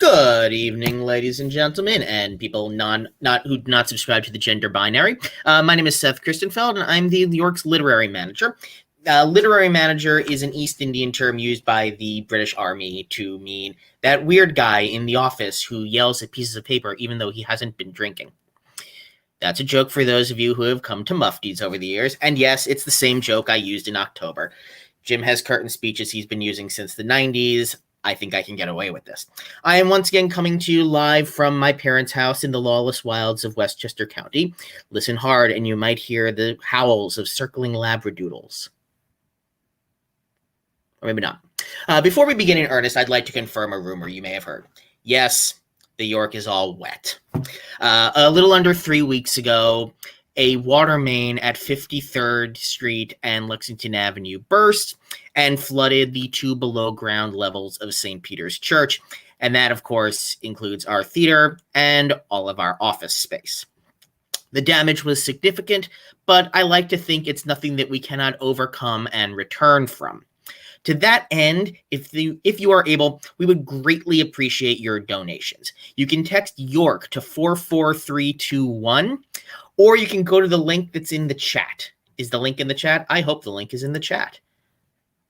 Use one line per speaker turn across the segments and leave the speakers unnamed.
Good evening, ladies and gentlemen, and people who do not subscribe to the gender binary. My name is Seth Christenfeld, and I'm the New York's literary manager. Literary manager is an East Indian term used by the British Army to mean that weird guy in the office who yells at pieces of paper even though he hasn't been drinking. That's a joke for those of you who have come to Muftis over the years, and yes, it's the same joke I used in October. Jim has curtain speeches he's been using since the 90s. I think I can get away with this. I am once again coming to you live from my parents' house in the lawless wilds of Westchester County. Listen hard and you might hear the howls of circling labradoodles. Or maybe not. Before we begin in earnest, I'd like to confirm a rumor you may have heard. Yes, the York is all wet. A little under 3 weeks ago, a water main at 53rd Street and Lexington Avenue burst and flooded the two below ground levels of St. Peter's Church. And that, of course, includes our theater and all of our office space. The damage was significant, but I like to think it's nothing that we cannot overcome and return from. To that end, if you are able, we would greatly appreciate your donations. You can text York to 44321, or you can go to the link that's in the chat. Is the link in the chat? I hope the link is in the chat.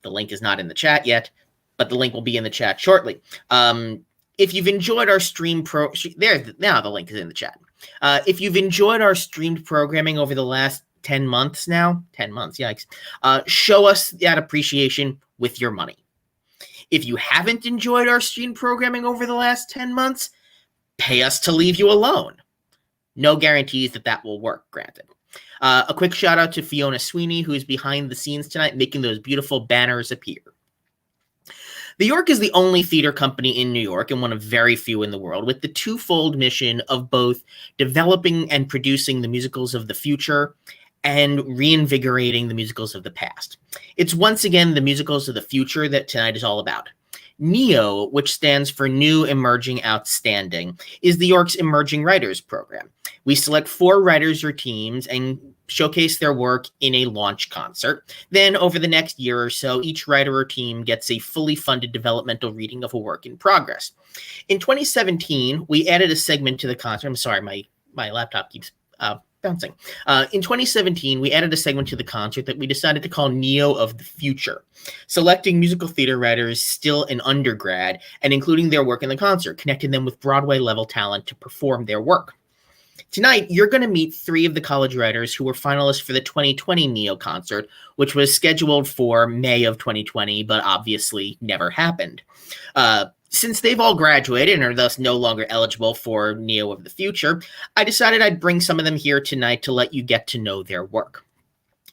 The link is not in the chat yet, but the link will be in the chat shortly. If you've enjoyed our now the link is in the chat. If you've enjoyed our streamed programming over the last 10 months now, 10 months, yikes, show us that appreciation with your money. If you haven't enjoyed our streamed programming over the last 10 months, pay us to leave you alone. No guarantees that will work, granted. A quick shout out to Fiona Sweeney, who is behind the scenes tonight, making those beautiful banners appear. The York is the only theater company in New York, and one of very few in the world, with the twofold mission of both developing and producing the musicals of the future and reinvigorating the musicals of the past. It's once again the musicals of the future that tonight is all about. NEO, which stands for New Emerging Outstanding, is the York's Emerging Writers Program. We select 4 writers or teams and showcase their work in a launch concert. Then, over the next year or so, each writer or team gets a fully funded developmental reading of a work in progress. In 2017, we added a segment to the concert. I'm sorry, my laptop keeps bouncing. In 2017, we added a segment to the concert that we decided to call Neo of the Future, selecting musical theater writers still in undergrad and including their work in the concert, connecting them with Broadway-level talent to perform their work. Tonight, you're going to meet 3 of the college writers who were finalists for the 2020 Neo concert, which was scheduled for May of 2020, but obviously never happened. Since they've all graduated and are thus no longer eligible for Neo of the Future, I decided I'd bring some of them here tonight to let you get to know their work.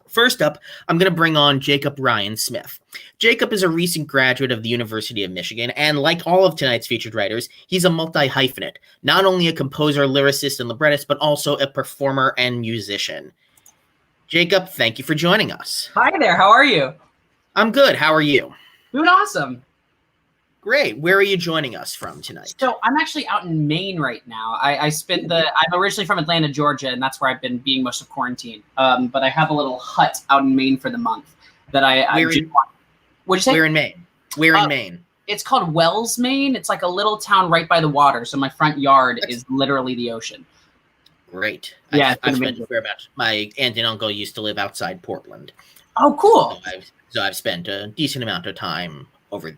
First up, I'm going to bring on Jacob Ryan Smith. Jacob is a recent graduate of the University of Michigan, and like all of tonight's featured writers, he's a multi-hyphenate, not only a composer, lyricist, and librettist, but also a performer and musician. Jacob, thank you for joining us.
Hi there, how are you?
I'm good, how are you?
Doing awesome.
Great. Where are you joining us from tonight?
So I'm actually out in Maine right now. I'm originally from Atlanta, Georgia, and that's where I've been being most of quarantine. But I have a little hut out in Maine for the month that what'd you say?
Where in Maine? Where in Maine?
It's called Wells, Maine. It's like a little town right by the water. So my front yard is literally the ocean.
Great.
Yeah.
My aunt and uncle used to live outside Portland.
Oh, cool.
So I've spent a decent amount of time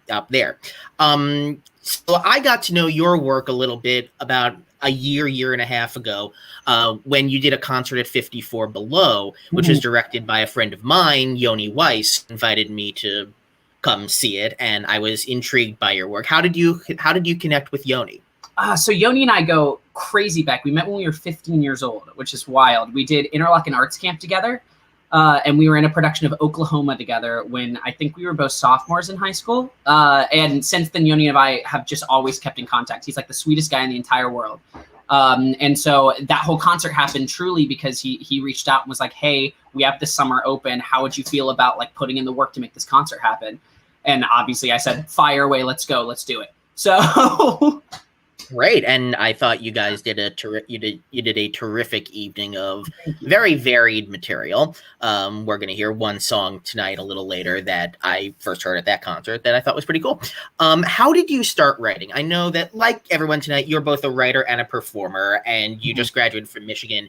up there. So I got to know your work a little bit about a year and a half ago when you did a concert at 54 Below, which was directed by a friend of mine, Yoni Weiss, invited me to come see it, and I was intrigued by your work. How did you connect with Yoni?
So Yoni and I go crazy back. We met when we were 15 years old, which is wild. We did Interlochen Arts Camp together. And we were in a production of Oklahoma together when I think we were both sophomores in high school. And since then, Yoni and I have just always kept in contact. He's like the sweetest guy in the entire world. And so that whole concert happened truly because he reached out and was like, hey, we have this summer open. How would you feel about like putting in the work to make this concert happen? And obviously I said, fire away, let's go, let's do it. So
Great, and I thought you guys did you did a terrific evening of very varied material. We're going to hear one song tonight a little later that I first heard at that concert that I thought was pretty cool. How did you start writing? I know that, like everyone tonight, you're both a writer and a performer, and you just graduated from Michigan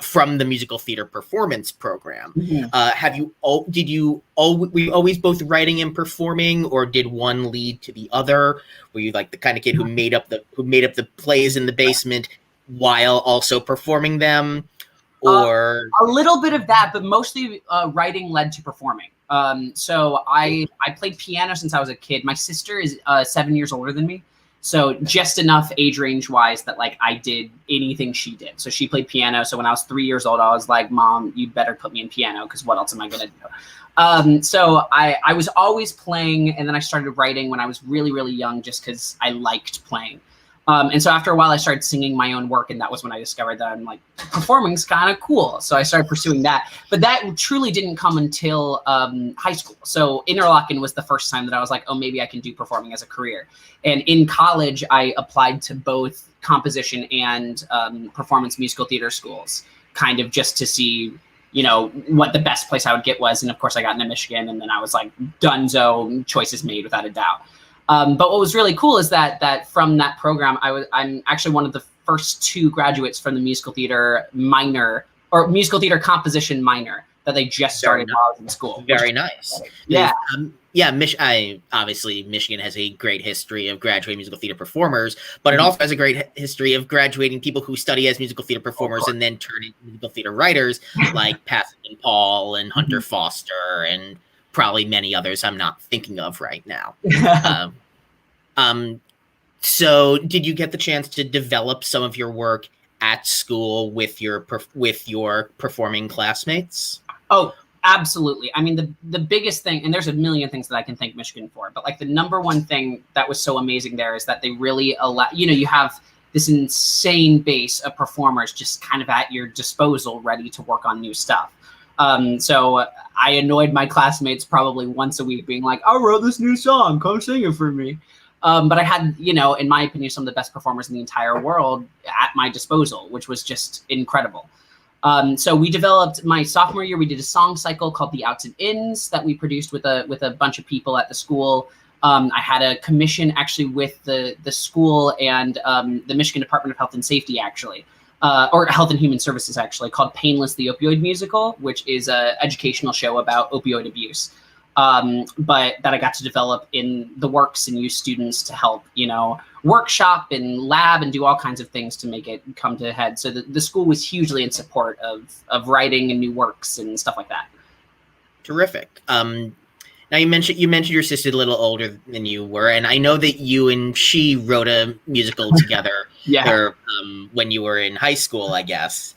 from the musical theater performance program. Were you always both writing and performing, or did one lead to the other? Were you like the kind of kid who made up the plays in the basement while also performing them? Or
a little bit of that, but mostly writing led to performing. So I played piano since I was a kid. My sister is 7 years older than me. So just enough age range wise that like I did anything she did. So she played piano. So when I was 3 years old, I was like, Mom, you better put me in piano because what else am I going to do? So I was always playing, and then I started writing when I was really, really young just because I liked playing. And so after a while, I started singing my own work, and that was when I discovered that I'm like, performing's kind of cool. So I started pursuing that. But that truly didn't come until high school. So Interlochen was the first time that I was like, oh, maybe I can do performing as a career. And in college, I applied to both composition and performance musical theater schools, kind of just to see, you know, what the best place I would get was. And of course, I got into Michigan, and then I was like, donezo, choices made without a doubt. But what was really cool is that from that program, I'm actually one of the first two graduates from the musical theater minor or musical theater composition minor that they just started while I was in school.
Very nice.
Yeah.
Obviously Michigan has a great history of graduating musical theater performers, but it also has a great history of graduating people who study as musical theater performers and then turn into musical theater writers like Passington Paul and Hunter Foster and probably many others I'm not thinking of right now. So did you get the chance to develop some of your work at school with your performing classmates? Oh,
absolutely. I mean, the biggest thing, and there's a million things that I can thank Michigan for, but like the number one thing that was so amazing there is that they really allow, you know, you have this insane base of performers just kind of at your disposal, ready to work on new stuff. So I annoyed my classmates probably once a week being like, I wrote this new song, come sing it for me. But I had, you know, in my opinion, some of the best performers in the entire world at my disposal, which was just incredible. So we developed, my sophomore year, we did a song cycle called The Outs and Ins that we produced with a bunch of people at the school. I had a commission actually with the school and the Michigan Department of Health and Safety actually. Or Health and Human Services, actually, called Painless, the Opioid Musical, which is an educational show about opioid abuse. But that I got to develop in the works and use students to help, you know, workshop and lab and do all kinds of things to make it come to a head. So the school was hugely in support of writing and new works and stuff like that.
Terrific. Now you mentioned your sister a little older than you were, and I know that you and she wrote a musical together. When you were in high school, I guess,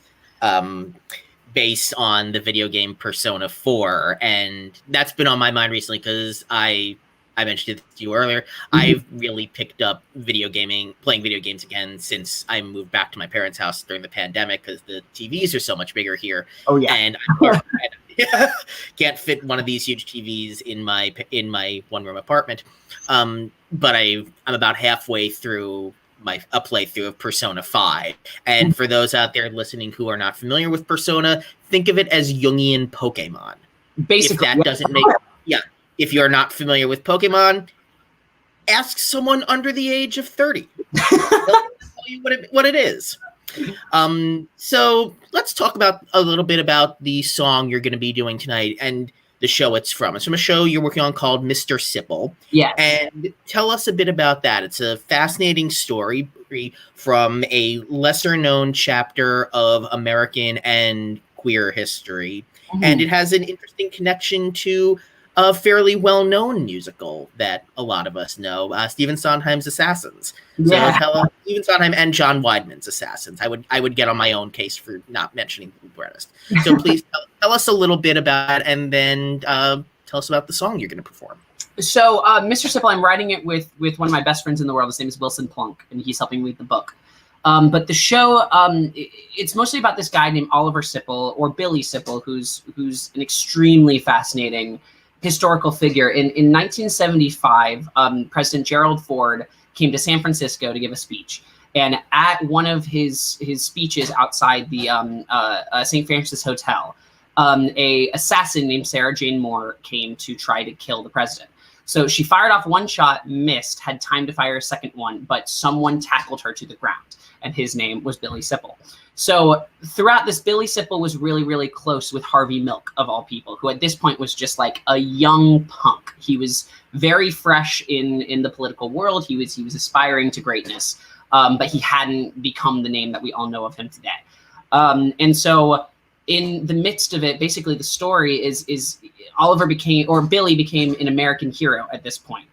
based on the video game Persona 4, and that's been on my mind recently because I mentioned it to you earlier. I've really picked up playing video games again since I moved back to my parents' house during the pandemic because the TVs are so much bigger here.
Oh yeah,
and can't fit one of these huge TVs in my one-room apartment. But I'm about halfway through a playthrough of Persona 5. And for those out there listening who are not familiar with Persona, think of it as Jungian Pokemon.
Basically,
if that doesn't make if you're not familiar with Pokemon, ask someone under the age of 30. They'll tell you what it is. So let's talk a little bit about the song you're going to be doing tonight and the show it's from. It's from a show you're working on called Mr. Sipple.
Yeah.
And tell us a bit about that. It's a fascinating story from a lesser known chapter of American and queer history. And it has an interesting connection to a fairly well-known musical that a lot of us know, Stephen Sondheim's Assassins. So Stephen Sondheim and John Weidman's Assassins. I would get on my own case for not mentioning the librettist. So please tell us a little bit about it, and then tell us about the song you're going to perform.
So Mr. Sipple, I'm writing it with one of my best friends in the world. His name is Wilson Plunk, and he's helping me with the book. But the show, it's mostly about this guy named Oliver Sipple, or Billy Sipple, who's an extremely fascinating historical figure. In 1975, President Gerald Ford came to San Francisco to give a speech. And at one of his speeches outside the St. Francis Hotel, a assassin named Sarah Jane Moore came to try to kill the president. So she fired off one shot, missed, had time to fire a second one, but someone tackled her to the ground, and his name was Billy Sipple. So throughout this, Billy Sipple was really, really close with Harvey Milk, of all people, who at this point was just like a young punk. He was very fresh in the political world. He was aspiring to greatness, but he hadn't become the name that we all know of him today. And so in the midst of it, basically the story is Billy became an American hero at this point.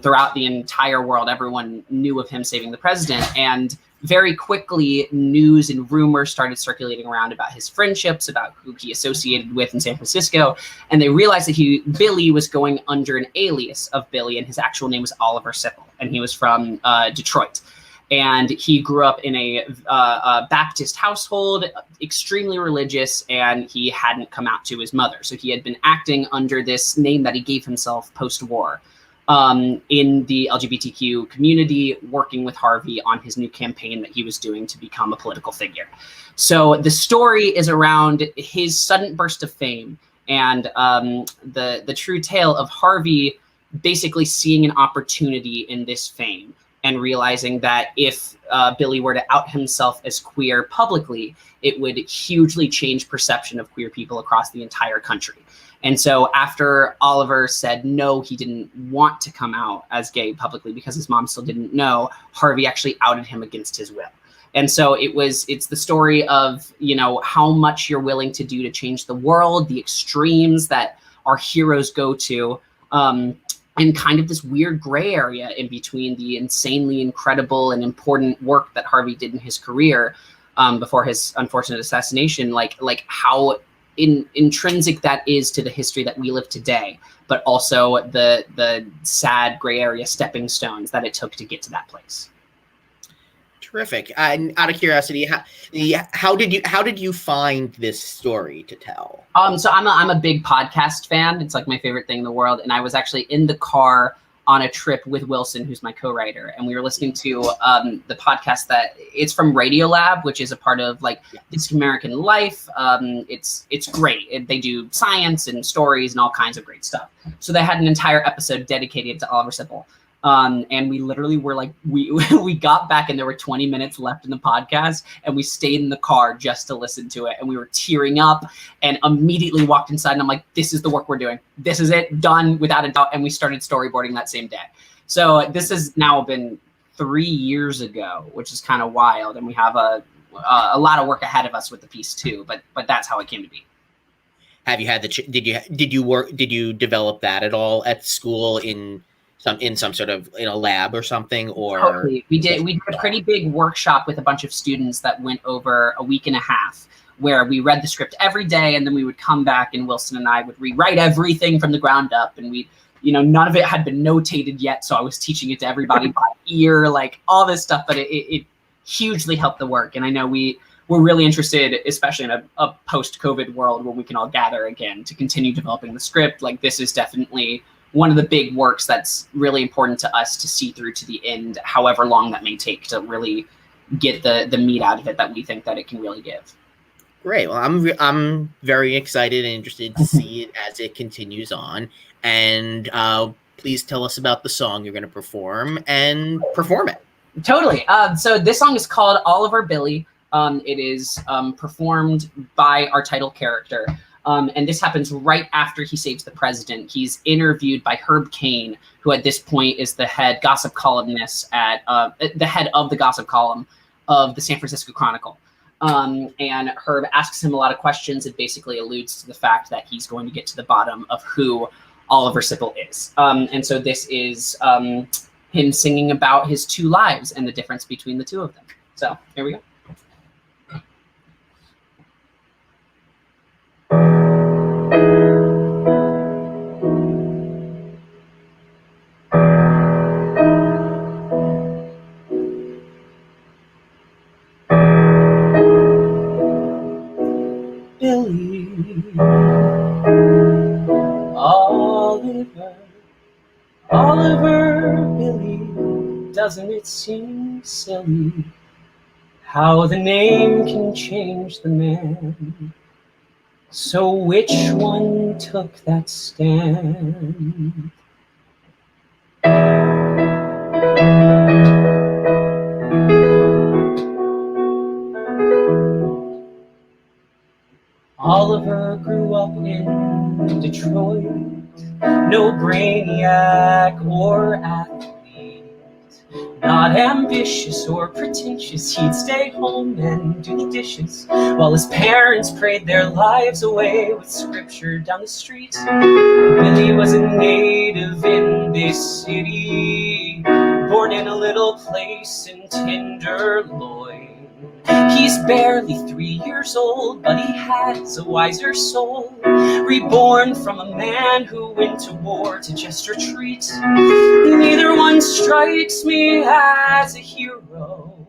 Throughout the entire world, everyone knew of him saving the president, and very quickly news and rumors started circulating around about his friendships, about who he associated with in San Francisco, and they realized that Billy was going under an alias of Billy, and his actual name was Oliver Sipple, and he was from Detroit. And he grew up in a Baptist household, extremely religious, and he hadn't come out to his mother. So he had been acting under this name that he gave himself post-war in the LGBTQ community, working with Harvey on his new campaign that he was doing to become a political figure. So the story is around his sudden burst of fame and the true tale of Harvey basically seeing an opportunity in this fame, and realizing that if Billy were to out himself as queer publicly, it would hugely change perception of queer people across the entire country. And so after Oliver said no, he didn't want to come out as gay publicly because his mom still didn't know, Harvey actually outed him against his will. And so it's the story of, how much you're willing to do to change the world, the extremes that our heroes go to, and kind of this weird gray area in between the insanely incredible and important work that Harvey did in his career before his unfortunate assassination, like how intrinsic that is to the history that we live today, but also the sad gray area stepping stones that it took to get to that place.
Terrific. And out of curiosity, how did you find this story to tell?
So I'm a big podcast fan. It's like my favorite thing in the world. And I was actually in the car on a trip with Wilson, who's my co-writer, and we were listening to the podcast that it's from Radiolab, which is a part of This American Life. It's great. They do science and stories and all kinds of great stuff. So they had an entire episode dedicated to Oliver Sipple. And we literally were we got back and there were 20 minutes left in the podcast, and we stayed in the car just to listen to it. And we were tearing up and immediately walked inside, and I'm like, this is the work we're doing. This is it, done without a doubt. And we started storyboarding that same day. So this has now been 3 years ago, which is kind of wild. And we have a lot of work ahead of us with the piece too, but that's how it came to be.
Have you had did you develop that at all at school in some sort of lab or something? Or
totally. We did a pretty big workshop with a bunch of students that went over a week and a half, where we read the script every day, and then we would come back and Wilson and I would rewrite everything from the ground up, and none of it had been notated yet, so I was teaching it to everybody by ear, all this stuff, but it hugely helped the work. And I know we're really interested, especially in a post-COVID world where we can all gather again, to continue developing the script. This is definitely one of the big works that's really important to us to see through to the end, however long that may take to really get the meat out of it that we think that it can really give.
Great. Well, I'm very excited and interested to see it as it continues on. And please tell us about the song you're going to perform and perform it.
Totally. So this song is called Oliver Billy. It is performed by our title character. And this happens right after he saves the president. He's interviewed by Herb Caen, who at this point is the head gossip columnist at the head of the gossip column of the San Francisco Chronicle. And Herb asks him a lot of questions and basically alludes to the fact that he's going to get to the bottom of who Oliver Sipple is. And so this is him singing about his two lives and the difference between the two of them. So here we go. Billy, Oliver doesn't it seem silly how the name can change the man? So which one took that stand? Oliver grew up in Detroit, no brainiac or athlete, not ambitious or pretentious. He'd stay home and do the dishes while his parents prayed their lives away with scripture down the street. Billy was a native in this city, born in a little place in Tenderloin. He's barely 3 years old, but he has a wiser soul, reborn from a man who went to war to just retreat. Neither one strikes me as a hero,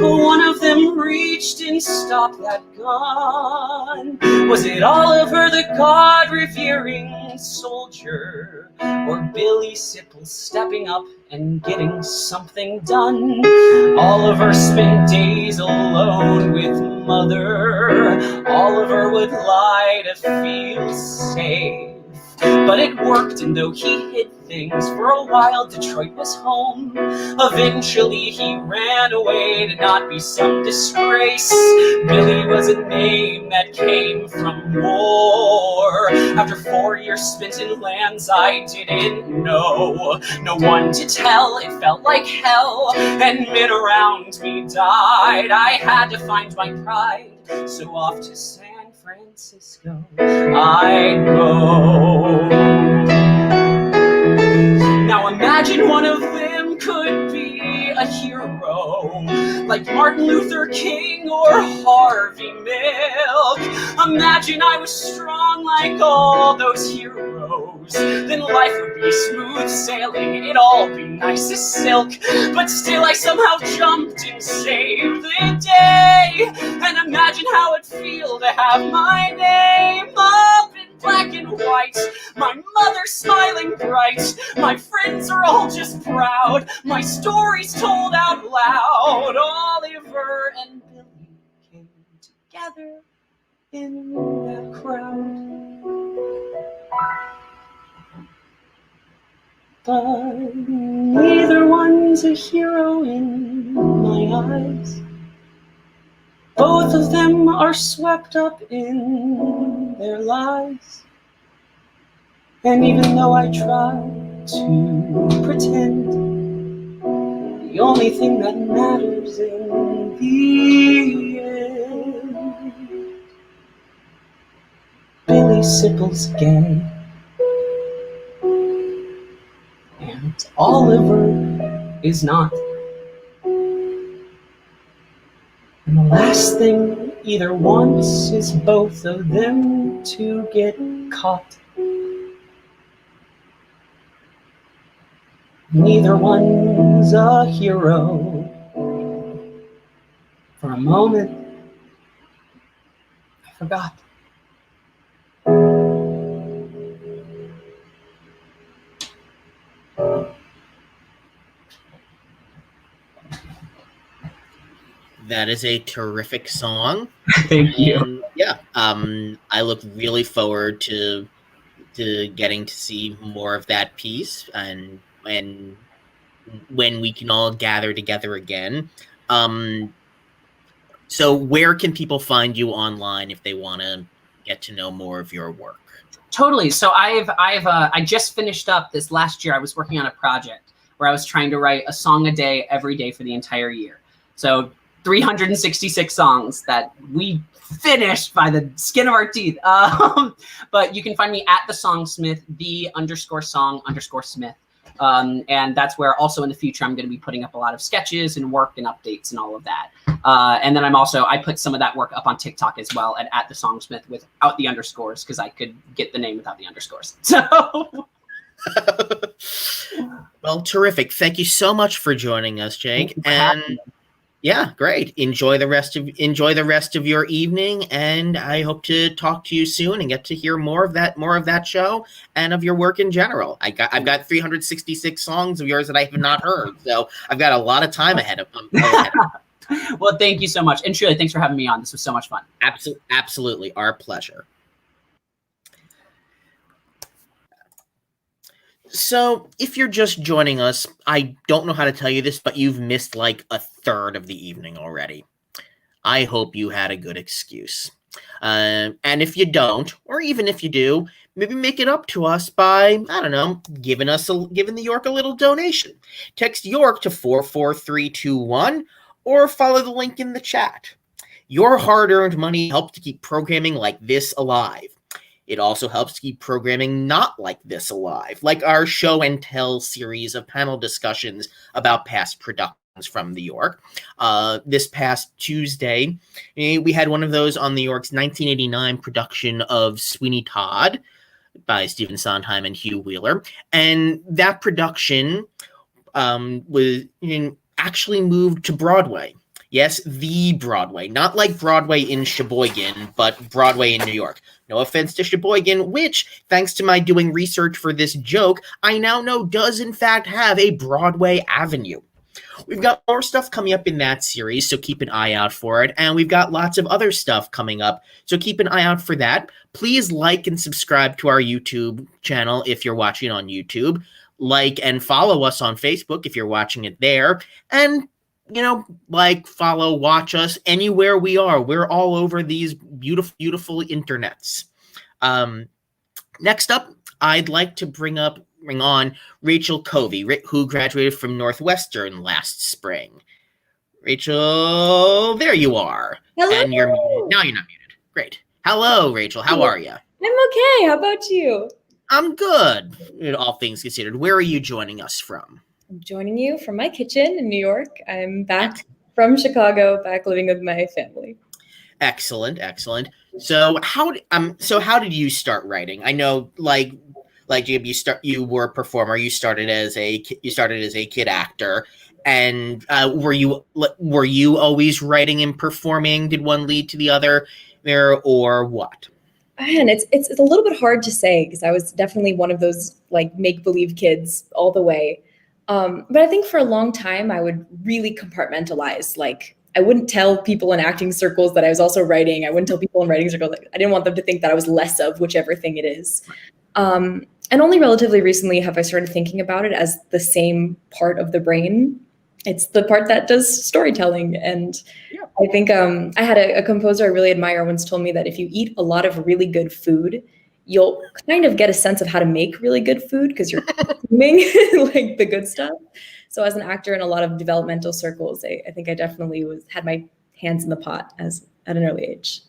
but one of them reached and stopped that gun. Was it Oliver, the God-revering soldier, or Billy Sipple stepping up and getting something done? Oliver spent days alone with mother. Oliver would lie to feel safe, but it worked, and though he hid things for a while, Detroit was home. Eventually he ran away to not be some disgrace. Billy was a name that came from war. After 4 years spent in lands I didn't know, no one to tell, it felt like hell, and men around me died. I had to find my pride, so off to San Francisco I'd go. Now imagine one of them could be a hero, like Martin Luther King or Harvey Milk. Imagine I was strong like all those heroes, then life would be smooth sailing, it'd all be nice as silk. But still I somehow jumped and saved the day. And imagine how it'd feel to have my name up in black and white, my mother smiling bright, my friends are all just proud, my story's told out loud. Oliver and Billy came together in that crowd, but neither one's a hero in my eyes. Both of them are swept up in their lies. And even though I try to pretend, the only thing that matters in the end, Billy Sipple's gay, and Oliver is not. And the last thing either wants is both of them to get caught. Neither one's a hero. For a moment, I forgot.
That is a terrific song.
Thank you.
And yeah, I look really forward to getting to see more of that piece, and when we can all gather together again. So where can people find you online if they want to get to know more of your work?
Totally. So I just finished up this last year. I was working on a project where I was trying to write a song a day every day for the entire year. So 366 songs that we finished by the skin of our teeth. But you can find me at the Songsmith, _song_smith. And that's where also in the future I'm going to be putting up a lot of sketches and work and updates and all of that. And then I put some of that work up on TikTok as well at the Songsmith without the underscores, because I could get the name without the underscores. So.
Well, terrific. Thank you so much for joining us, Jake. And Yeah, great. Enjoy the rest of your evening, and I hope to talk to you soon and get to hear more of that show and of your work in general. I've got 366 songs of yours that I have not heard, so I've got a lot of time ahead of ahead.
Well, thank you so much, and Shirley, thanks for having me on. This was so much fun.
Absolutely, our pleasure. So, if you're just joining us, I don't know how to tell you this, but you've missed like a third of the evening already. I hope you had a good excuse. And if you don't, or even if you do, maybe make it up to us by, I don't know, giving the York a little donation. Text York to 44321 or follow the link in the chat. Your hard-earned money helps to keep programming like this alive. It also helps to keep programming not like this alive, like our show and tell series of panel discussions about past productions from the York. This past Tuesday, we had one of those on the York's 1989 production of Sweeney Todd by Stephen Sondheim and Hugh Wheeler. And that production was actually moved to Broadway. Yes, the Broadway. Not like Broadway in Sheboygan, but Broadway in New York. No offense to Sheboygan, which, thanks to my doing research for this joke, I now know does in fact have a Broadway avenue. We've got more stuff coming up in that series, so keep an eye out for it. And we've got lots of other stuff coming up, so keep an eye out for that. Please like and subscribe to our YouTube channel if you're watching on YouTube. Like and follow us on Facebook if you're watching it there. And follow, watch us anywhere we are. We're all over these beautiful, beautiful internets. Next up, I'd like to bring on Rachel Covey, who graduated from Northwestern last spring. Rachel, there you are.
Hello.
And you're muted. Now you're not muted. Great. Hello, Rachel. How are you?
I'm okay. How about you?
I'm good, all things considered. Where are you joining us from?
I'm joining you from my kitchen in New York. I'm back from Chicago, back living with my family.
Excellent. So how did you start writing? I know, like you were a performer. You started as a kid actor, and were you always writing and performing? Did one lead to the other, there, or what?
Man, it's a little bit hard to say because I was definitely one of those like make-believe kids all the way. But I think for a long time, I would really compartmentalize. Like, I wouldn't tell people in acting circles that I was also writing. I wouldn't tell people in writing circles. I didn't want them to think that I was less of whichever thing it is. And only relatively recently have I started thinking about it as the same part of the brain. It's the part that does storytelling. And I think I had a composer I really admire once told me that if you eat a lot of really good food, you'll kind of get a sense of how to make really good food because you're consuming like the good stuff. So as an actor in a lot of developmental circles, I think I definitely had my hands in the pot at an early age.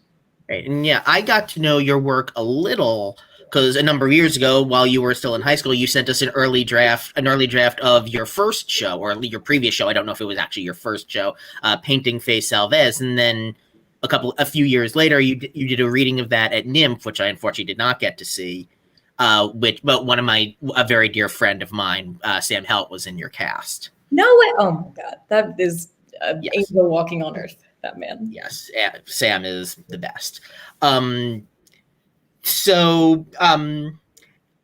Right. And yeah, I got to know your work a little because a number of years ago, while you were still in high school, you sent us an early draft of your first show, or your previous show. I don't know if it was actually your first show, Painting Faye Salvez, and then a few years later, you did a reading of that at NYMF, which I unfortunately did not get to see. But a very dear friend of mine, Sam Helt, was in your cast.
No way! Oh my God, that is an angel walking on earth. That man.
Yes, Sam is the best. And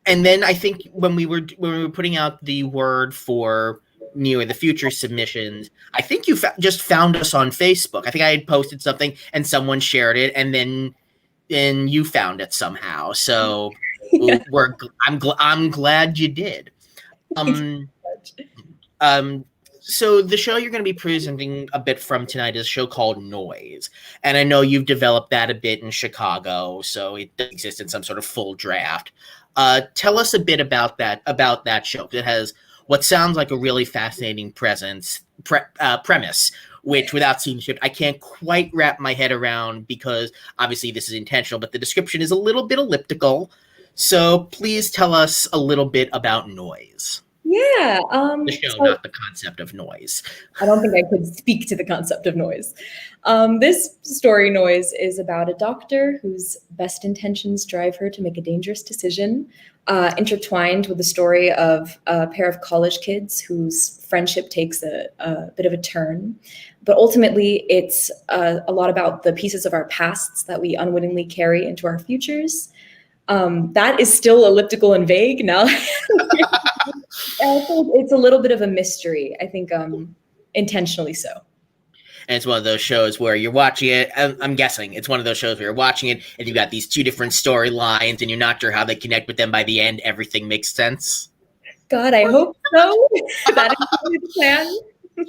then I think when we were putting out the word for Near the Future submissions, I think you just found us on Facebook. I think I had posted something and someone shared it, and then you found it somehow. So I'm glad you did. So the show you're going to be presenting a bit from tonight is a show called Noise, and I know you've developed that a bit in Chicago, so it does exist in some sort of full draft. Tell us a bit about that show. It has what sounds like a really fascinating premise, which without seeing it, I can't quite wrap my head around because obviously this is intentional, but the description is a little bit elliptical. So please tell us a little bit about Noise.
Yeah.
The show,
So
not the concept of noise.
I don't think I could speak to the concept of noise. This story, Noise, is about a doctor whose best intentions drive her to make a dangerous decision, intertwined with the story of a pair of college kids whose friendship takes a bit of a turn. But ultimately, it's a lot about the pieces of our pasts that we unwittingly carry into our futures. That is still elliptical and vague now. It's a little bit of a mystery, I think, intentionally so.
And it's one of those shows where you're watching it. I'm guessing it's one of those shows where you're watching it and you've got these two different storylines and you're not sure how they connect, but then by the end, everything makes sense.
God, I hope so. That is the plan.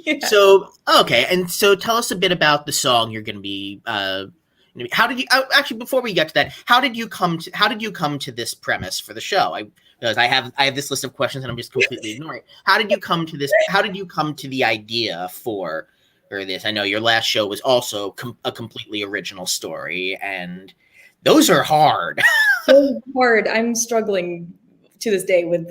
Yeah.
So, okay. And so tell us a bit about the song you're going to be, how did you, actually, before we get to that, how did you come to this premise for the show? Because I have this list of questions and I'm just completely ignoring it. How did you come to this? How did you come to the idea for this? I know your last show was also a completely original story, and those are hard.
So hard. I'm struggling to this day with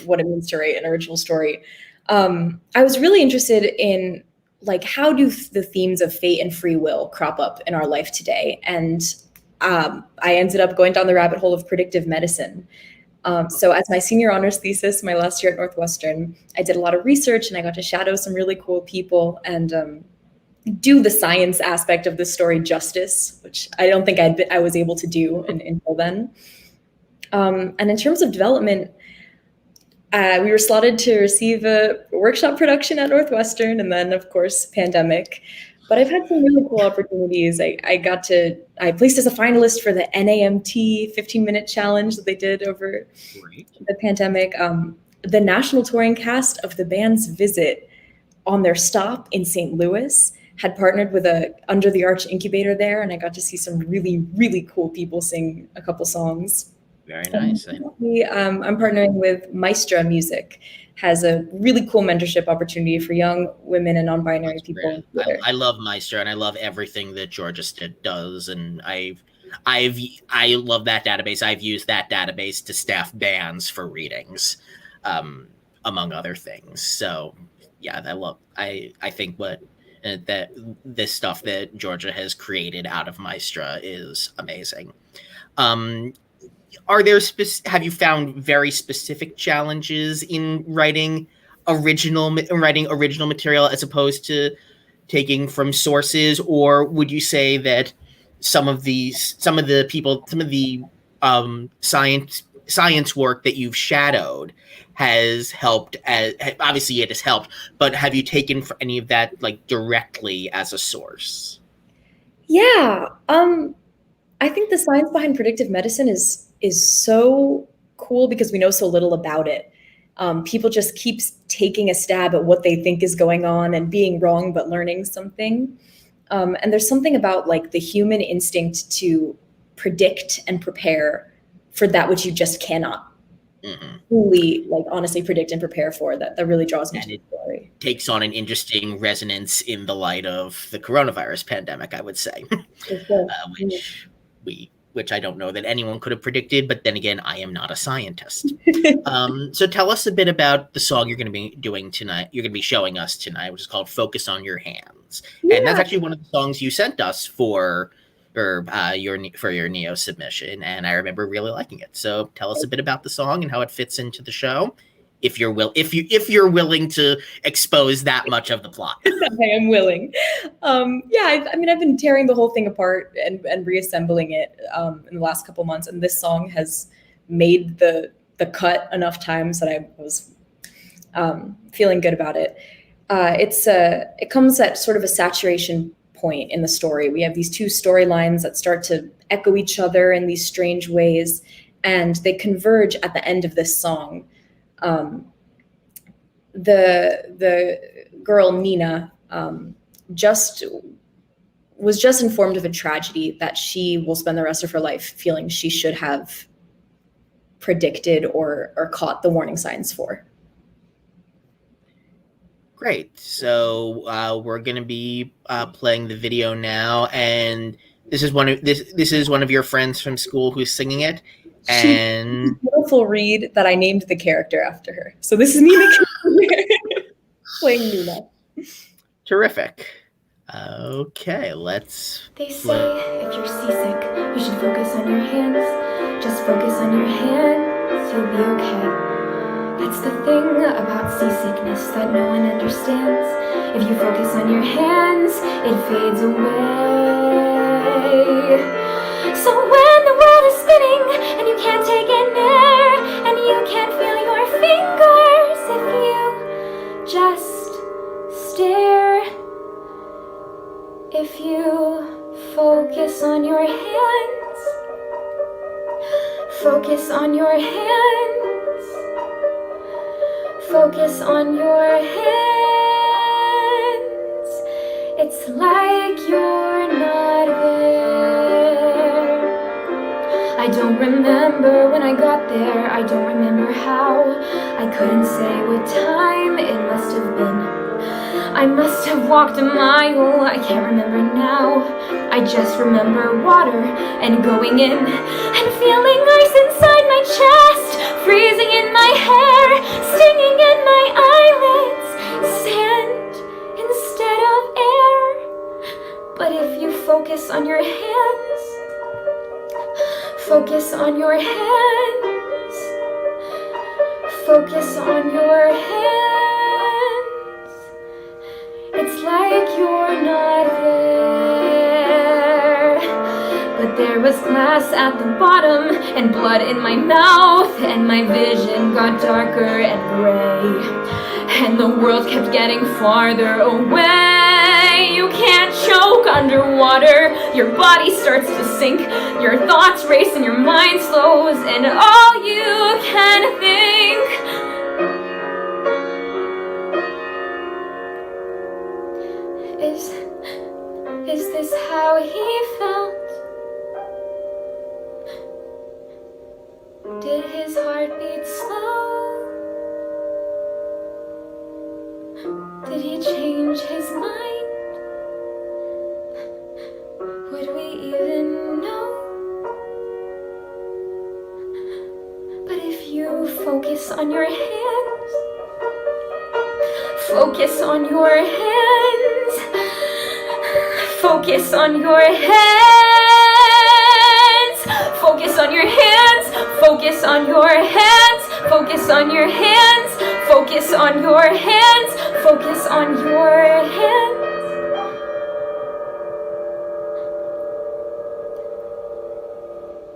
what it means to write an original story. I was really interested in like how do the themes of fate and free will crop up in our life today, and I ended up going down the rabbit hole of predictive medicine. So as my senior honors thesis, my last year at Northwestern, I did a lot of research and I got to shadow some really cool people and do the science aspect of the story justice, which I don't think I was able to do until then. And in terms of development, we were slotted to receive a workshop production at Northwestern, and then of course pandemic. But I've had some really cool opportunities. I placed as a finalist for the NAMT 15-minute challenge that they did over the pandemic. The national touring cast of the band's Visit, on their stop in St. Louis, had partnered with a Under the Arch incubator there, and I got to see some really, really cool people sing a couple songs.
Very nice.
I'm partnering with Maestra Music, has a really cool mentorship opportunity for young women and non-binary people.
I love Maestra and I love everything that Georgia does, and I love that database. I've used that database to staff bands for readings, among other things. So yeah, I think that this stuff that Georgia has created out of Maestra is amazing. Have you found very specific challenges in writing original material as opposed to taking from sources, or would you say that some of the science work that you've shadowed has helped? Obviously, it has helped, but have you taken any of that like directly as a source?
Yeah, I think the science behind predictive medicine is so cool because we know so little about it. People just keep taking a stab at what they think is going on and being wrong, but learning something. And there's something about like the human instinct to predict and prepare for that which you just cannot fully, like honestly predict and prepare for. That really draws me to the story.
Takes on an interesting resonance in the light of the coronavirus pandemic, I would say, which I don't know that anyone could have predicted, but then again, I am not a scientist. So tell us a bit about the song you're going to be doing tonight. You're going to be showing us tonight, which is called "Focus on Your Hands," and that's actually one of the songs you sent us for your Neo submission, and I remember really liking it. So tell us a bit about the song and how it fits into the show, if you're willing to expose that much of the plot.
I am willing. I've been tearing the whole thing apart and reassembling it in the last couple months, and this song has made the cut enough times that I was feeling good about it. It comes at sort of a saturation point in the story. We have these two storylines that start to echo each other in these strange ways, and they converge at the end of this song. The girl Nina was just informed of a tragedy that she will spend the rest of her life feeling she should have predicted or caught the warning signs for.
Great. So we're going to be playing the video now, and this is one of your friends from school who's singing it. And
beautiful read that I named the character after her. So this is Nina playing Nina.
terrific. Okay, let's.
They say if you're seasick, you should focus on your hands. Just focus on your hands, you'll be okay. That's the thing about seasickness that no one understands. If you focus on your hands, it fades away. So when the world is spinning and you can't take in air and you can't feel your fingers, if you just stare, if you focus on your hands, focus on your hands, focus on your hands, it's like you're not there. I don't remember when I got there, I don't remember how, I couldn't say what time it must have been. I must have walked a mile, I can't remember now. I just remember water and going in and feeling ice inside my chest, freezing in my hair, stinging in my eyelids, sand instead of air. But if you focus on your hands, focus on your hands, focus on your hands, it's like you're not there. But there was glass at the bottom and blood in my mouth, and my vision got darker and gray, and the world kept getting farther away. You can't choke underwater, your body starts to sink, your thoughts race and your mind slows, and all you can think is this how he felt? Did his heart beat slow? Did he change his mind? Would we even know? But if you focus on your hands, focus on your hands, focus on your hands, focus on your hands, focus on your hands, focus on your hands, focus on your hands, focus on your hands.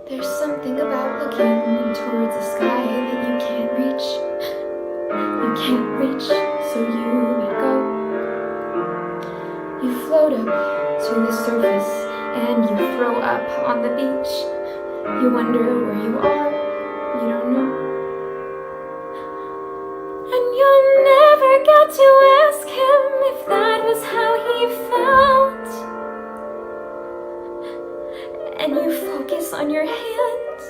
There's something about looking towards the sky that you can't reach. You can't reach, so you let go. You float up to the surface and you throw up on the beach. You wonder where you are, you don't know. And you'll never get to ask him if that was how he felt. And you focus on your hands,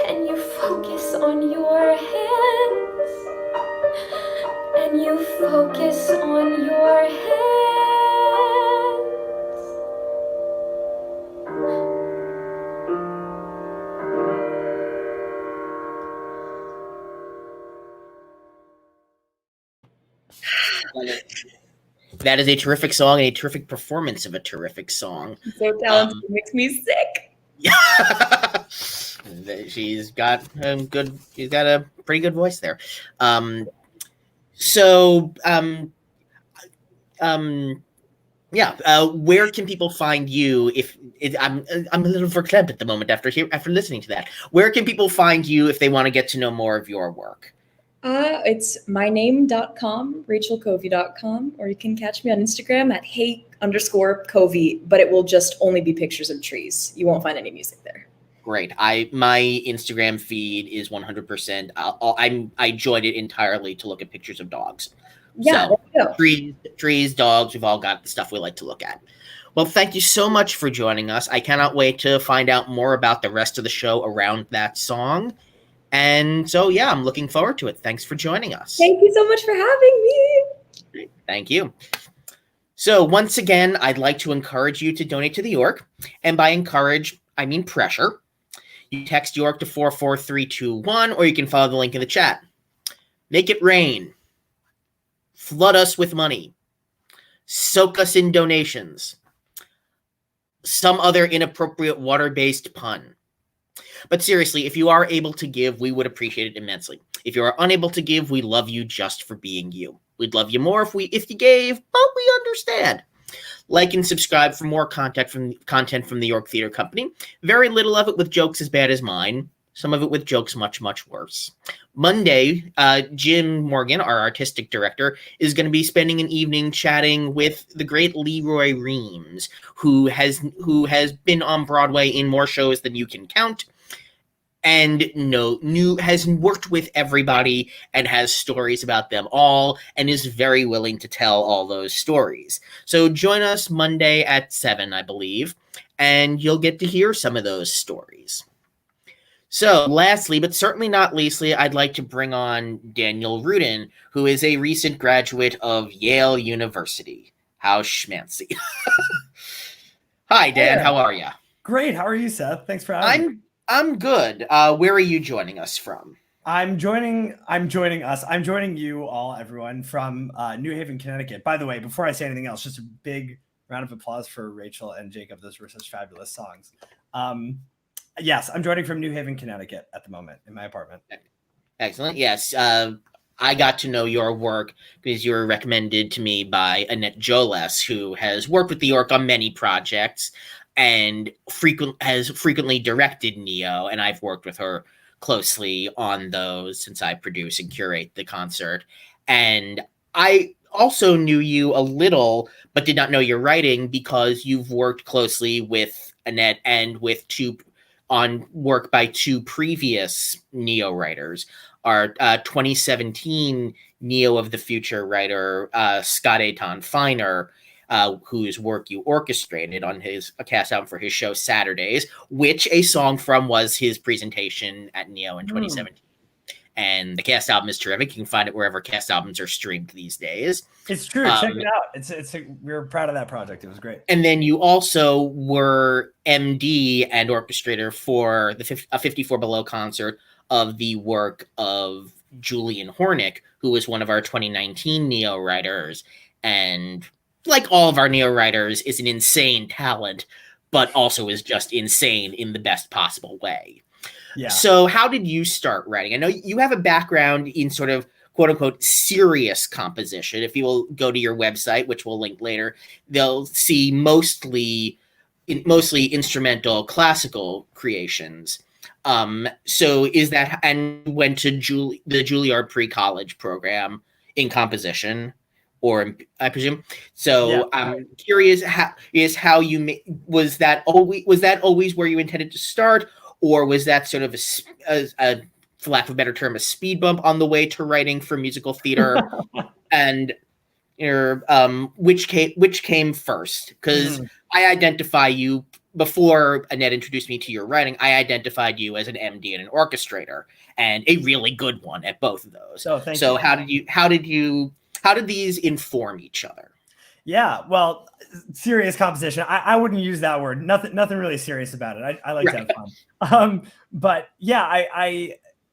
and you focus on your hands, and you focus on your hands.
That is a terrific song and a terrific performance of a terrific song.
So talented, it makes me sick.
Yeah. She's got a pretty good voice there. Where can people find you? I'm a little verklempt at the moment after listening to that. Where can people find you if they want to get to know more of your work?
It's myname.com, rachelcovey.com, or you can catch me on Instagram at hey_Covey, but it will just only be pictures of trees. You won't find any music there.
Great. My Instagram feed is 100%. I joined it entirely to look at pictures of dogs.
Yeah,
so,
there you go.
trees, dogs, we've all got the stuff we like to look at. Well, thank you so much for joining us. I cannot wait to find out more about the rest of the show around that song. And so, yeah, I'm looking forward to it. Thanks for joining us.
Thank you so much for having me.
Thank you. So once again, I'd like to encourage you to donate to the York. And by encourage, I mean pressure. You text York to 44321, or you can follow the link in the chat. Make it rain. Flood us with money. Soak us in donations. Some other inappropriate water-based pun. But seriously, if you are able to give, we would appreciate it immensely. If you are unable to give, we love you just for being you. We'd love you more if you gave, but we understand. Like and subscribe for more content from the York Theater Company. Very little of it with jokes as bad as mine. Some of it with jokes much, much worse. Monday, Jim Morgan, our artistic director, is going to be spending an evening chatting with the great Leroy Reams, who has been on Broadway in more shows than you can count, and has worked with everybody and has stories about them all and is very willing to tell all those stories. So join us Monday at 7, I believe, and you'll get to hear some of those stories. So lastly, but certainly not leastly, I'd like to bring on Daniel Rudin, who is a recent graduate of Yale University. How schmancy. Hi, Dan. How are you?
Great. How are you, Seth? Thanks for having me.
I'm good. Where are you joining us from?
I'm joining you all, everyone, from New Haven, Connecticut. By the way, before I say anything else, just a big round of applause for Rachel and Jacob. Those were such fabulous songs. Yes, I'm joining from New Haven, Connecticut at the moment in my apartment.
Excellent. Yes. I got to know your work because you were recommended to me by Annette Joles, who has worked with the York on many projects and has frequently directed Neo, and I've worked with her closely on those since I produce and curate the concert. And I also knew you a little, but did not know your writing because you've worked closely with Annette and on work by two previous Neo writers. Our 2017 Neo of the Future writer, Scott Aton Feiner, whose work you orchestrated on his cast album for his show Saturdays, which a song from was his presentation at Neo in 2017. And the cast album is terrific. You can find it wherever cast albums are streamed these days.
It's true. Check it out. We're proud of that project. It was great.
And then you also were MD and orchestrator for a 54 Below concert of the work of Julian Hornick, who was one of our 2019 Neo writers. And like all of our Neo writers, is an insane talent, but also is just insane in the best possible way.
Yeah.
So how did you start writing? I know you have a background in sort of quote unquote serious composition. If you will go to your website, which we'll link later, they'll see mostly instrumental classical creations. So is that, and went to the Juilliard pre-college program in composition, or I presume. So yeah. I'm curious how you was that always where you intended to start? Or was that sort of a for lack of a better term, a speed bump on the way to writing for musical theater? And which came first? Because I identify you, before Annette introduced me to your writing, I identified you as an MD and an orchestrator, and a really good one at both of those.
Oh, thank you.
How did these inform each other?
Yeah, well, serious composition. I wouldn't use that word. Nothing really serious about it. I like to have fun. But yeah,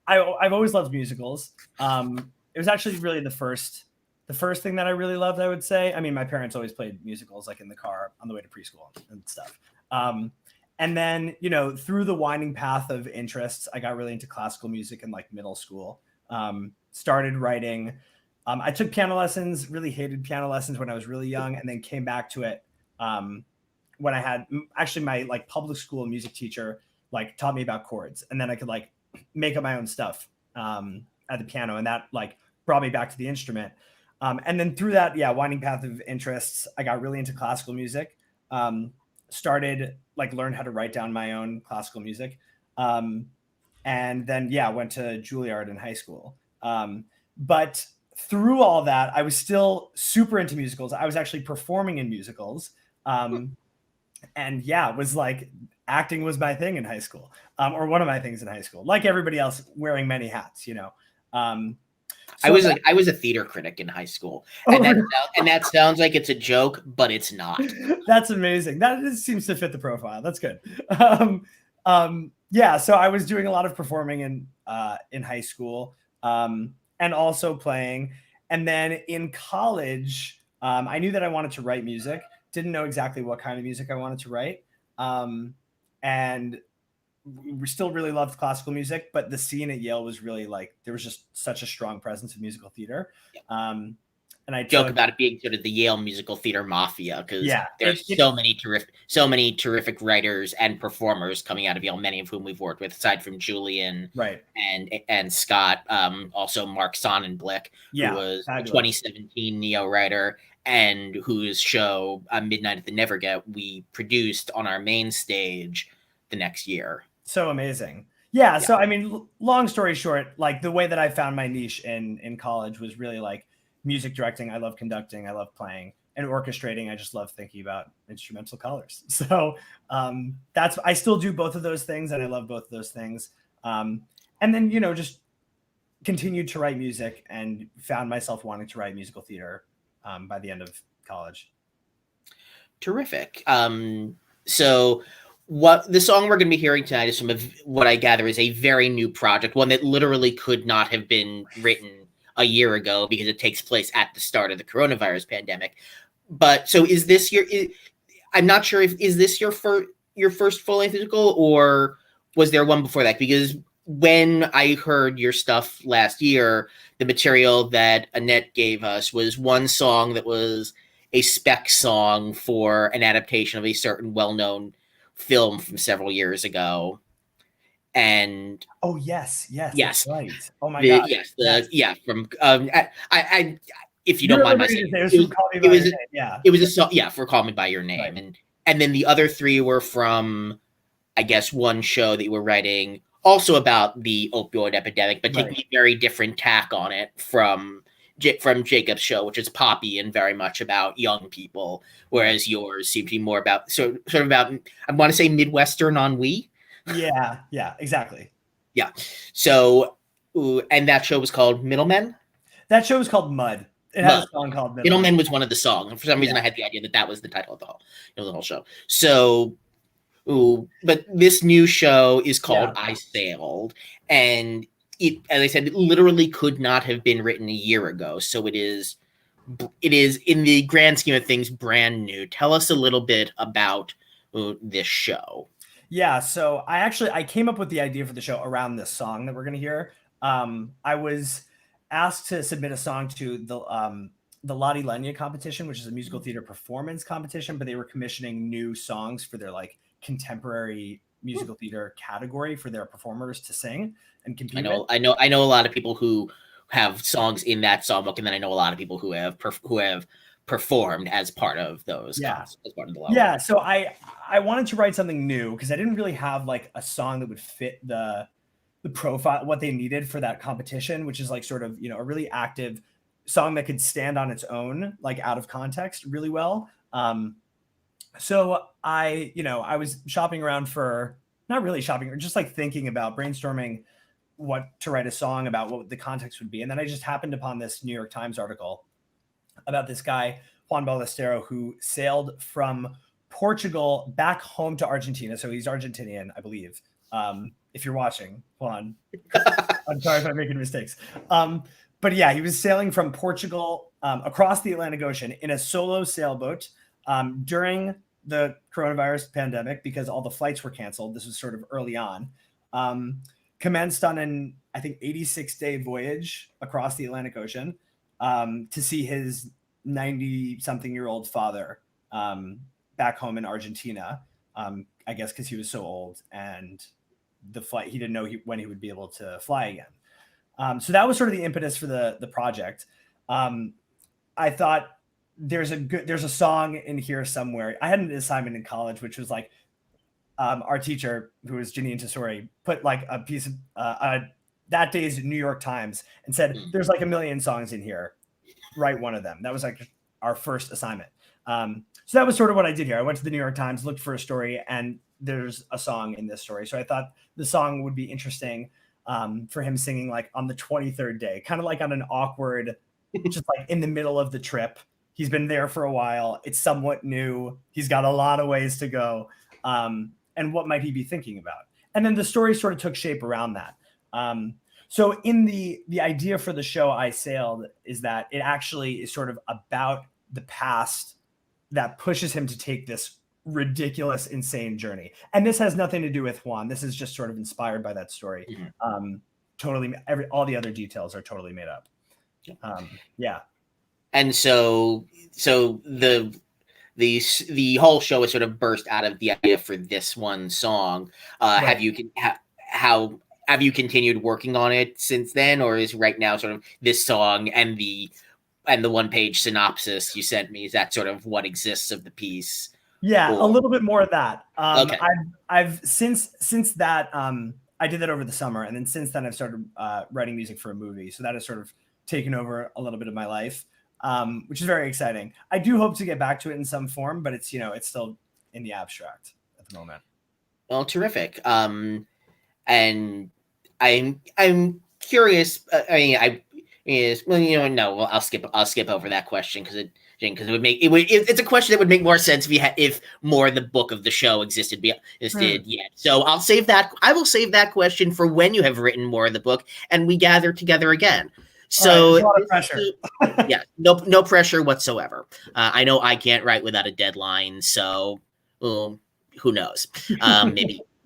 I've always loved musicals. It was actually really the first thing that I really loved, I would say. I mean, my parents always played musicals like in the car on the way to preschool and stuff. And then, through the winding path of interests, I got really into classical music in like middle school. Started writing. I took piano lessons, really hated piano lessons when I was really young, and then came back to it when I had actually my like public school music teacher like taught me about chords, and then I could like make up my own stuff at the piano, and that like brought me back to the instrument. And then through that, winding path of interests, I got really into classical music. Started like learned how to write down my own classical music, and then went to Juilliard in high school. But through all that, I was still super into musicals. I was actually performing in musicals. And was like, acting was my thing in high school, or one of my things in high school, like everybody else, wearing many hats,
I was a theater critic in high school, and that sounds like it's a joke, but it's not.
That's amazing. That seems to fit the profile. That's good. Yeah, so I was doing a lot of performing in high school, and also playing. And then in college, I knew that I wanted to write music. Didn't know exactly what kind of music I wanted to write, and we still really loved classical music. But the scene at Yale was really like there was just such a strong presence of musical theater. And I
Joke
took
about it being sort of the Yale musical theater mafia because
yeah,
there's so many terrific writers and performers coming out of Yale, many of whom we've worked with, aside from Julian
right.
and Scott. Also Mark Sonnenblick,
Yeah,
who was a
fabulous.
2017 Neo writer and whose show Midnight at the Neverget we produced on our main stage the next year.
So amazing. Yeah. So, I mean, long story short, like the way that I found my niche in college was really like music directing. I love conducting. I love playing, and orchestrating. I just love thinking about instrumental colors. So I still do both of those things, and I love both of those things. And then, just continued to write music and found myself wanting to write musical theater by the end of college.
Terrific. So what the song we're going to be hearing tonight is from what I gather is a very new project, one that literally could not have been written a year ago because it takes place at the start of the coronavirus pandemic. But so is this I'm not sure is this your first full-length musical, or was there one before that? Because when I heard your stuff last year, the material that Annette gave us was one song that was a spec song for an adaptation of a certain well-known film from several years ago. And
oh yes, right. Oh my
god, from I if you don't mind my saying, it was a song, for Call Me by Your Name, right. And then the other three were from, I guess, one show that you were writing also about the opioid epidemic, but taking a very different tack on it from Jacob's show, which is poppy and very much about young people, whereas yours seemed to be more about sort of about, I want to say, Midwestern ennui.
Yeah, exactly.
Yeah. So, and that show was called Middlemen?
That show was called Mud. It had a song called
Middlemen was one of the songs. For some reason, I had the idea that was the title of the whole show. So, but this new show is called I Sailed, and it, as I said, it literally could not have been written a year ago. So it is in the grand scheme of things brand new. Tell us a little bit about this show.
Yeah, so I came up with the idea for the show around this song that we're going to hear. I was asked to submit a song to the Lottie Lenya competition, which is a musical theater performance competition, but they were commissioning new songs for their like contemporary musical theater category for their performers to sing and compete.
I know a lot of people who have songs in that songbook, and then I know a lot of people who have performed as part of those. As part of the level.
Yeah, so I wanted to write something new because I didn't really have like a song that would fit the profile, what they needed for that competition, which is like sort of, a really active song that could stand on its own, like out of context really well. So I was shopping around for, not really shopping, or just like thinking about brainstorming what to write a song about, what the context would be. And then I just happened upon this New York Times article about this guy, Juan Ballestero, who sailed from Portugal back home to Argentina. So he's Argentinian, I believe. If you're watching, Juan, I'm sorry if I'm making mistakes. But yeah, he was sailing from Portugal across the Atlantic Ocean in a solo sailboat during the coronavirus pandemic because all the flights were canceled. This was sort of early on. Commenced on an, I think, 86-day voyage across the Atlantic Ocean to see his 90-something-year-old father back home in Argentina, I guess because he was so old and the flight, he didn't know when he would be able to fly again. So that was sort of the impetus for the project. I thought there's a song in here somewhere. I had an assignment in college, which was like our teacher, who was Janine Tesori, put like a piece of that day's New York Times and said, there's like a million songs in here. Write one of them. That was like our first assignment. So that was sort of what I did here. I went to the New York Times, looked for a story, and there's a song in this story. So I thought the song would be interesting for him singing like on the 23rd day, kind of like on an awkward, just like in the middle of the trip. He's been there for a while. It's somewhat new. He's got a lot of ways to go. And what might he be thinking about? And then the story sort of took shape around that. So in the idea for the show I Sailed is that it actually is sort of about the past that pushes him to take this ridiculous, insane journey. And this has nothing to do with Juan. This is just sort of inspired by that story. Totally, all the other details are totally made up. Yeah. And
so the whole show is sort of burst out of the idea for this one song. Right. Have you continued working on it since then, or is right now sort of this song and the 1-page synopsis you sent me, is that sort of what exists of the piece?
Yeah, a little bit more of that.
Okay.
I've since that I did that over the summer, and then since then I've started writing music for a movie. So that has sort of taken over a little bit of my life, which is very exciting. I do hope to get back to it in some form, but it's it's still in the abstract at the moment.
Well, terrific. And I'm curious. I'll skip over that question because it's a question that would make more sense if more of the book of the show existed yet. So I will save that question for when you have written more of the book and we gather together again. So
right, a lot of pressure.
Yeah, no pressure whatsoever. I know I can't write without a deadline, so who knows?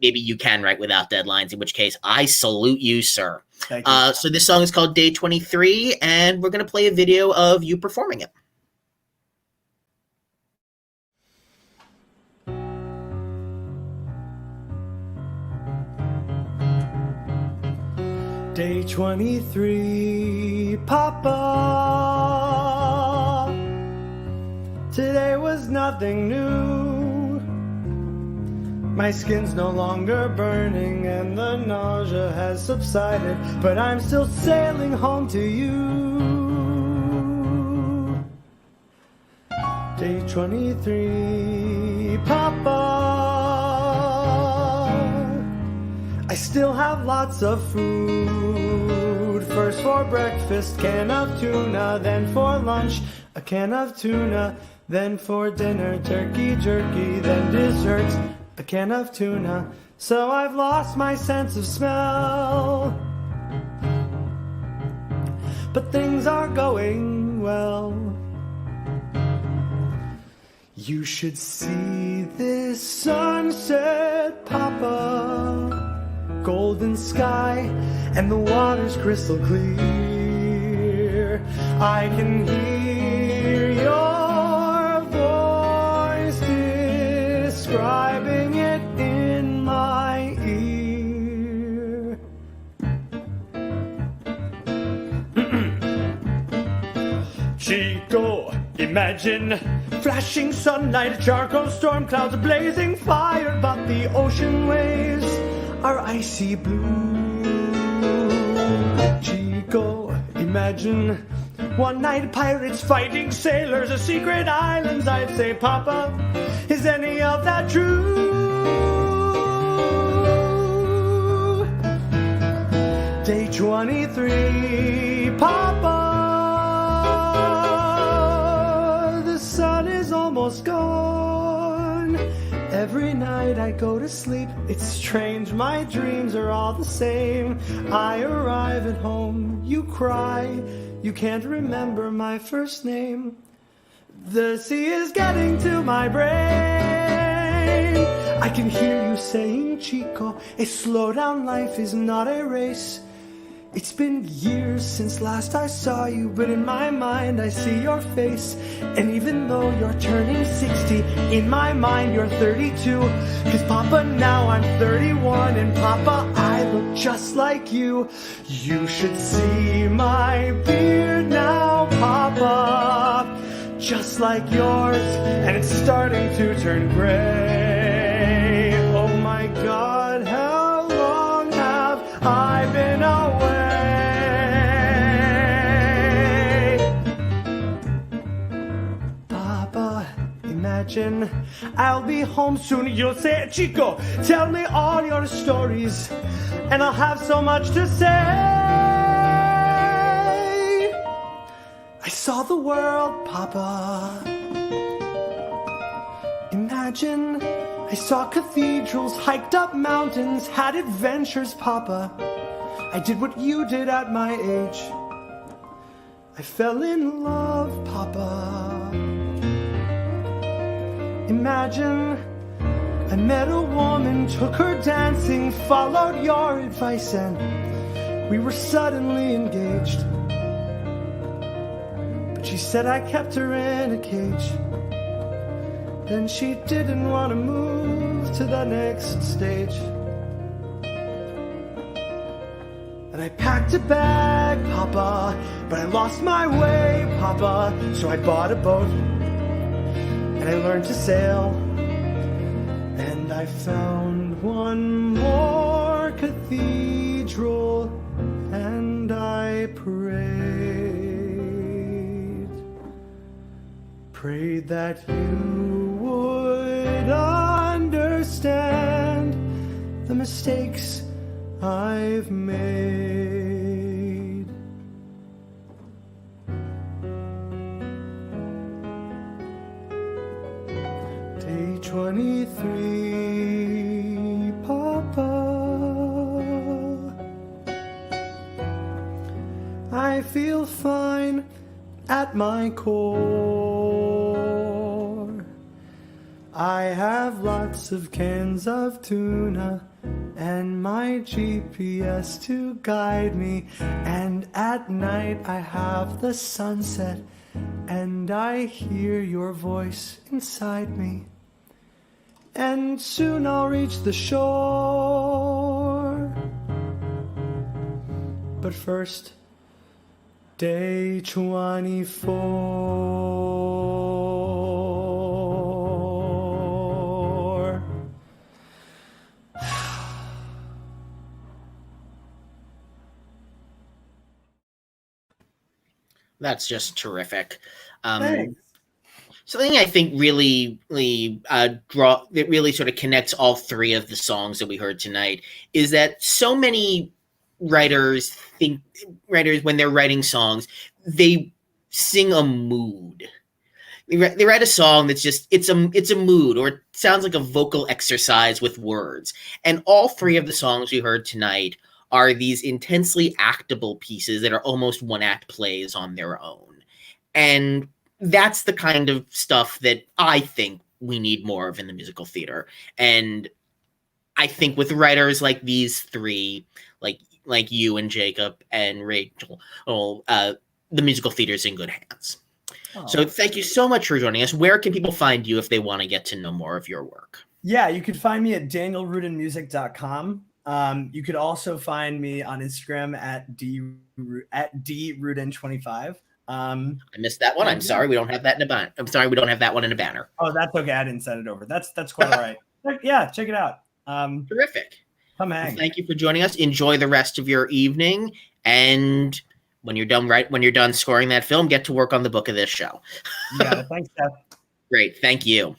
Maybe you can write without deadlines, in which case I salute you, sir.
Thank you.
So this song is called Day 23, and we're going to play a video of you performing it.
Day 23, Papa. Today was nothing new. My skin's no longer burning and the nausea has subsided, but I'm still sailing home to you. Day 23, Papa. I still have lots of food. First for breakfast, can of tuna, then for lunch, a can of tuna, then for dinner, turkey jerky, then desserts, a can of tuna. So I've lost my sense of smell, but things are going well. You should see this sunset, Papa. Golden sky and the water's crystal clear. I can hear your voice describing it in my ear. Chico, imagine flashing sunlight, charcoal storm clouds, blazing fire, but the ocean waves are icy blue. Chico, imagine one night pirates fighting sailors, a secret islands. I'd say, Papa, is any of that true? Day 23, Papa, the sun is almost gone. Every night I go to sleep, it's strange, my dreams are all the same. I arrive at home, you cry, you can't remember my first name. The sea is getting to my brain. I can hear you saying, Chico, a slow down life is not a race. It's been years since last I saw you, but in my mind I see your face. And even though you're turning 60, in my mind you're 32. Cause Papa, now I'm 31, and Papa, I look just like you. You should see my beard now, Papa, just like yours, and it's starting to turn gray. Oh my God, how long have I been away? Imagine I'll be home soon. You'll say, Chico, tell me all your stories, and I'll have so much to say. I saw the world, Papa. Imagine I
I saw cathedrals, hiked up mountains, had adventures, Papa. I did what you did at my age. I fell in love, Papa. Imagine I met a woman, took her dancing, followed your advice, and we were suddenly engaged. But she said I kept her in a cage. Then she didn't want to move to the next stage. And I packed a bag, Papa, but I lost my way, Papa. So I bought a boat, and I learned to sail. And I found one more cathedral, and I prayed that you would understand the mistakes I've made. Day 23, Papa. I feel fine at my core. I have lots of cans of tuna and my GPS to guide me, and at night I have the sunset and I hear your voice inside me, and soon I'll reach the shore. But first, day 24.
That's just terrific.
Thanks.
Something I think really sort of connects all three of the songs that we heard tonight is that so many writers when they're writing songs, they sing a mood. They write a song that's just it's a mood, or it sounds like a vocal exercise with words. And all three of the songs we heard tonight are these intensely actable pieces that are almost one-act plays on their own. And that's the kind of stuff that I think we need more of in the musical theater. And I think with writers like these three, like you and Jacob and Rachel, the musical theater is in good hands.
Oh.
So thank you so much for joining us. Where can people find you if they want to get to know more of your work?
Yeah, you could find me at danielrudinmusic.com. You could also find me on Instagram at drudin25.
I missed that one. I'm sorry we don't have that in a banner. I'm sorry we don't have that one in a banner.
Oh, that's okay. I didn't send it over. That's quite all right. Yeah, check it out.
Terrific.
Come hang.
Well, thank you for joining us. Enjoy the rest of your evening, and when you're done scoring that film, get to work on the book of this show.
Yeah, thanks, Seth.
Great, thank you.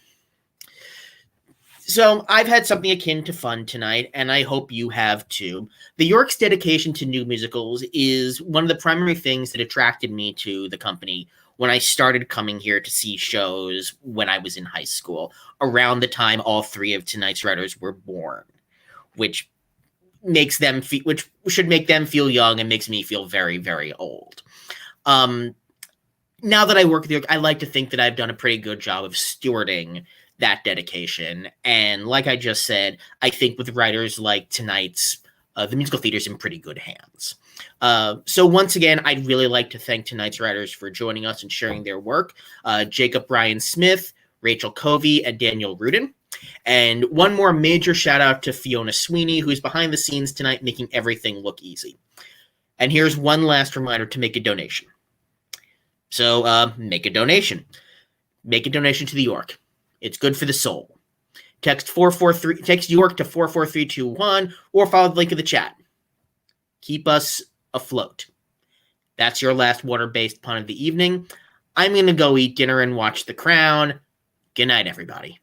So I've had something akin to fun tonight, and I hope you have too. The York's dedication to new musicals is one of the primary things that attracted me to the company when I started coming here to see shows when I was in high school, around the time all three of tonight's writers were born, which should make them feel young and makes me feel very, very old. Now that I work with the York, I like to think that I've done a pretty good job of stewarding that dedication. And like I just said, I think with writers like tonight's, the musical theater's in pretty good hands. So once again, I'd really like to thank tonight's writers for joining us and sharing their work. Jacob Bryan Smith, Rachel Covey, and Daniel Rudin. And one more major shout out to Fiona Sweeney, who's behind the scenes tonight making everything look easy. And here's one last reminder to make a donation. So make a donation. Make a donation to the York. It's good for the soul. Text York to 44321 or follow the link in the chat. Keep us afloat. That's your last water-based pun of the evening. I'm going to go eat dinner and watch The Crown. Good night, everybody.